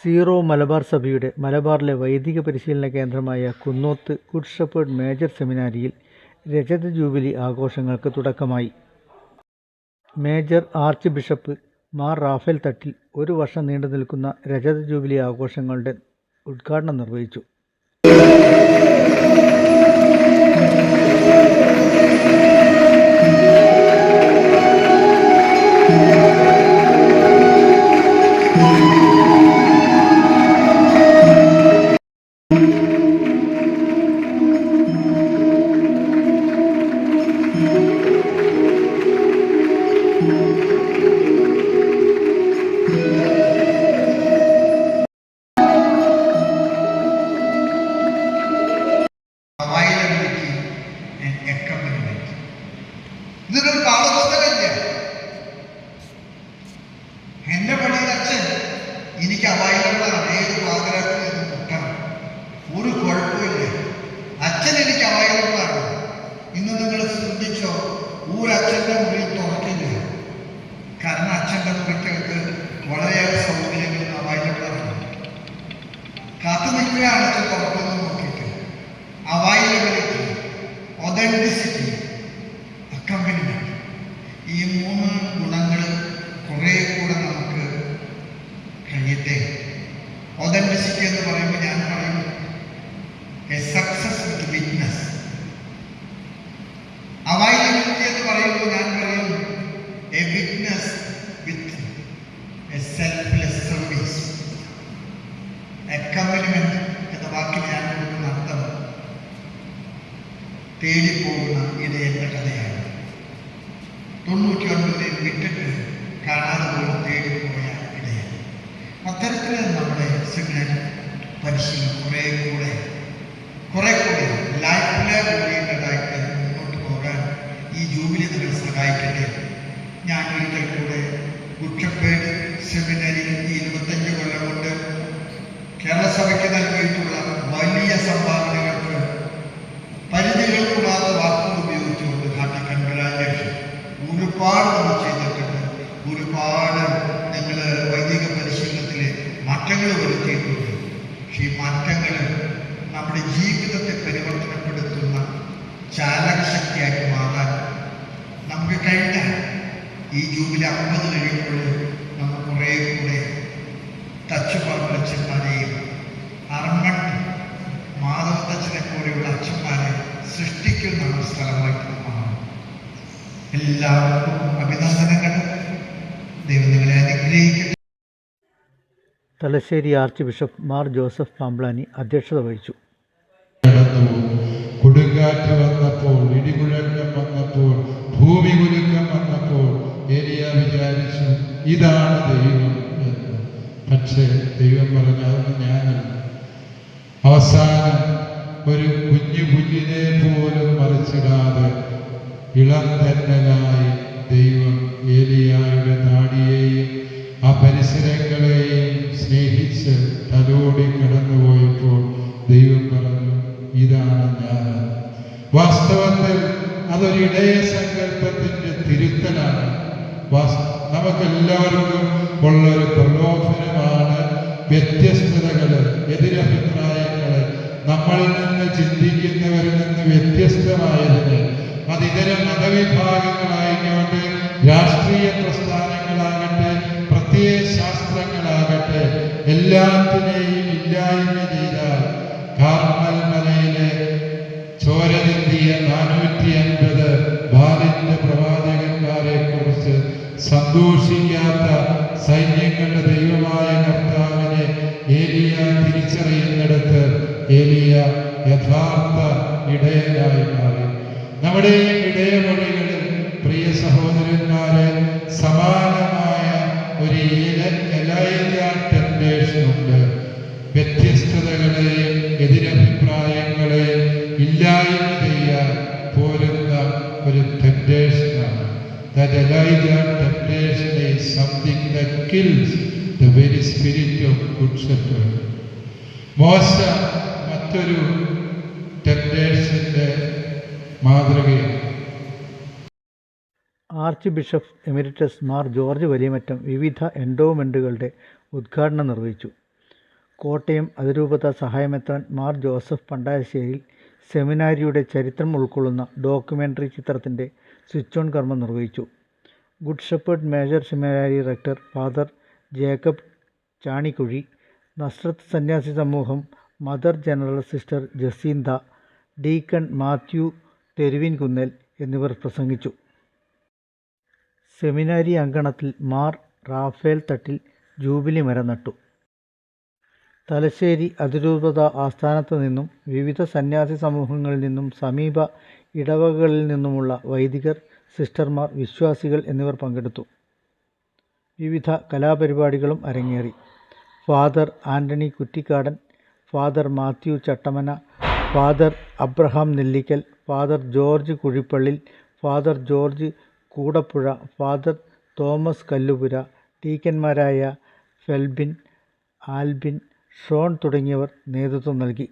Zero Malabar സഭയുടെ മലബാറിലെ വൈദിക പരിശീലന കേന്ദ്രമായ കുന്നോത്ത് ഗുഡ് ഷെപ്പേർഡ് മേജർ സെമിനാരിയിൽ രജത ജൂബിലി ആഘോഷങ്ങൾക്ക് തുടക്കമായി. Major archbishop Mar Raphael Thattil 1 വർഷം നീണ്ടുനിൽക്കുന്ന രജത ജൂബിലി ആഘോഷങ്ങളുടെ ഉദ്ഘാടനം നിർവഹിച്ചു. ഇതൊരു പാഠപുസ്തകമില്ല. എന്റെ പണിയുടെ അച്ഛൻ എനിക്ക് അവൈലബിളാണ്. ഏത് പാതിരാത്രി മുട്ടണം, ഒരു കുഴപ്പമില്ല. അച്ഛൻ എനിക്ക് അവൈലബിളാണ്. ഇന്ന് നിങ്ങൾ ശ്രദ്ധിച്ചോ, അച്ഛൻ്റെ മുറിയിൽ തുറക്കില്ല. കാരണം അച്ഛൻ്റെ മുറിക്കകത്ത് വളരെയേറെ സൗകര്യങ്ങൾ അവൈലബിളാണ്. കാത്തു നിൽക്കുകയാണ് അച്ഛൻ തുറക്കുന്നത് നോക്കിയിട്ട്. അവൈലബിലിറ്റി, ഒതന്റിസിറ്റി, അക്കമ്പനിമെന്റ്, ഈ 3 ഗുണങ്ങൾ കുറേ കൂടെ നമുക്ക് കഴിയട്ടെ. ഒതന്റിസിറ്റി എന്ന് പറയുമ്പോൾ ഞാൻ പറയും A success with witness. Availability എന്ന് പറയുമ്പോൾ ഞാൻ പറയും A witness with a selfless service. Accompaniment എന്ന വാക്കിൽ ഞാൻ കൊടുക്കുന്ന അർത്ഥം തേടിപ്പോകുന്ന ഇടയന്റെ കഥയാണ്. 99 വിട്ടിട്ട് കാണാതെ പോലും തേടിപ്പോയ ഇടയൻ. അത്തരത്തിൽ നമ്മുടെ സെമിനാരി പരിശീലനം കുറെ കൂടെ ലൈഫിലെ ഓറിയന്റഡായിട്ട് മുന്നോട്ട് പോകാൻ ഈ ജൂബിലി നിങ്ങൾ സഹായിക്കട്ടെ. ഞാൻ ഒരിക്കൽ കൂടെ ഗുഡ് ഷെപ്പേർഡ് സെമിനാരിയിൽ 25 കൊല്ലം കൊണ്ട് കേരള സഭയ്ക്ക് നൽകിയിട്ടുള്ള വലിയ സംഭാവനകൾക്ക് പരിധികൾ കൂടാതെ വാക്കുകൾ ഉപയോഗിച്ചുകൊണ്ട് ഹാർട്ടി കൺഗ്രാജുലേഷൻ. ഒരുപാട് നമ്മൾ ചെയ്തിട്ടുണ്ട്. ഒരുപാട് നിങ്ങൾ വൈദിക പരിശീലനത്തിൽ മാറ്റങ്ങൾ വരുത്തിയിട്ടുണ്ട്. പക്ഷേ ഈ മാറ്റങ്ങൾ നമ്മുടെ ജീവിതത്തെ പരിവർത്തനപ്പെടുത്തുന്ന ചാലകശക്തിയാക്കി മാറാൻ നമുക്ക് കഴിഞ്ഞാൽ ഈ ജൂബിലി 50 കഴിയുമ്പോൾ നമ്മൾ കുറേ കൂടെ തച്ചുപാർപ്പച്ചന്മാരെയും അർമ്മൺ മാധവത്തച്ഛനെ പോലെയുള്ള അച്ഛന്മാരെ സൃഷ്ടിക്കുന്ന ഒരു സ്ഥലമായിട്ട് മാറും. എല്ലാവർക്കും അഭിനന്ദനങ്ങൾ. ദൈവം നിങ്ങളെ അനുഗ്രഹിക്കട്ടെ. Thalassery arch bishop Mar Joseph Pamplany അധ്യക്ഷത വഹിച്ചു. കൊടുങ്കാറ്റ് വന്നപ്പോൾ, ഇടിമുഴക്കം വന്നപ്പോൾ, ഭൂമി കുലുക്കം വന്നപ്പോൾ ഏലിയ വിചാരിച്ചു ഇതാണ് ദൈവം എന്ന്. പക്ഷേ ദൈവം പറഞ്ഞത് ഞാനല്ല. അവസാനം ഒരു കുഞ്ഞു കുഞ്ഞിനെ പോലും മറിച്ചിടാതെ ഇളം തെന്നലായി ദൈവം ഏലിയായുടെ നാടിയെയും ആ പരിസരങ്ങളെയും സ്നേഹിച്ച് തലോടി കടന്നുപോയപ്പോൾ ദൈവം പറഞ്ഞു ഇതാണ് ഞാൻ. വാസ്തവത്തിൽ അതൊരു ഇടയ സങ്കല്പത്തിന്റെ തിരുത്തലാണ്. നമുക്കെല്ലാവർക്കും ഉള്ളൊരു പ്രലോഭനമാണ് വ്യത്യസ്തതകള്, എതിരഭിപ്രായങ്ങള്, നമ്മളിൽ നിന്ന് ചിന്തിക്കുന്നവരിൽ നിന്ന് വ്യത്യസ്തമായതിന് അതിതര മതവിഭാഗങ്ങളായിക്കോട്ടെ, രാഷ്ട്രീയ പ്രസ്ഥാനങ്ങളാകട്ടെ, പ്രത്യയ ശാസ്ത്രങ്ങളാകട്ടെ, എല്ലാത്തിനെയും ഇല്ലായ്മ ചെയ്താൽ കാർമൽ മലയിലെ ചോരചിന്തിയ 450 ബാലിന്റെ പ്രവാചകന്മാരെ കുറിച്ച് സന്തോഷിക്കാത്ത സൈന്യങ്ങളുടെ ദൈവമായ കർത്താവിനെ ഏലിയ തിരിച്ചറിയുന്നിടത്ത് ഏലിയ യഥാർത്ഥ ഇടയനായി മാറി. നമ്മുടെ ഇടയവഴികളിൽ പ്രിയ സഹോദരന്മാരെ സമാനമായ ഒരു ടെംപ്റ്റേഷൻ ഉണ്ട്. വ്യത്യസ്തതകളെയും എതിരഭിപ്രായങ്ങളെയും ഇല്ലായ്മ ചെയ്യാൻ പോരുന്ന ഒരു ടെംപ്റ്റേഷനാണ്. That Elijah temptation is something that kills the very spirit of good shepherd. മോശ മറ്റൊരു ടെംപ്റ്റേഷന്റെ മാതൃകയാണ്. Arch bishop emeritus Mar George Valiyamattam വിവിധ എൻഡോമെൻറ്റുകളുടെ ഉദ്ഘാടനം നിർവഹിച്ചു. കോട്ടയം അതിരൂപത സഹായമെത്രാൻ മാർ ജോസഫ് പണ്ടാരശ്ശേരിയിൽ സെമിനാരിയുടെ ചരിത്രം ഉൾക്കൊള്ളുന്ന ഡോക്യുമെൻ്ററി ചിത്രത്തിൻ്റെ സ്വിച്ച് ഓൺ കർമ്മം നിർവഹിച്ചു. Good shepherd major seminary rector father Jacob Chanikuzhy, Nazareth സന്യാസി സമൂഹം mother general sister Jacintha, deacon Mathew Theruvinkunnel എന്നിവർ പ്രസംഗിച്ചു. സെമിനാരി അങ്കണത്തിൽ മാർ റാഫേൽ തട്ടിൽ ജൂബിലി മരം നട്ടു. തലശ്ശേരി അതിരൂപത ആസ്ഥാനത്ത് നിന്നും വിവിധ സന്യാസി സമൂഹങ്ങളിൽ നിന്നും സമീപ ഇടവകകളിൽ നിന്നുമുള്ള വൈദികർ, സിസ്റ്റർമാർ, വിശ്വാസികൾ എന്നിവർ പങ്കെടുത്തു. വിവിധ കലാപരിപാടികളും അരങ്ങേറി. Father Antony Kuttikadan, father Mathew Chattamana, father Abraham Nellikkal, father George Kuzhippallil, father George Koodapuzha, father Thomas Kallupura, ഡീക്കന്മാരായ ഫെൽബിൻ, ആൽബിൻ, ഷോൺ തുടങ്ങിയവർ നേതൃത്വം നൽകി.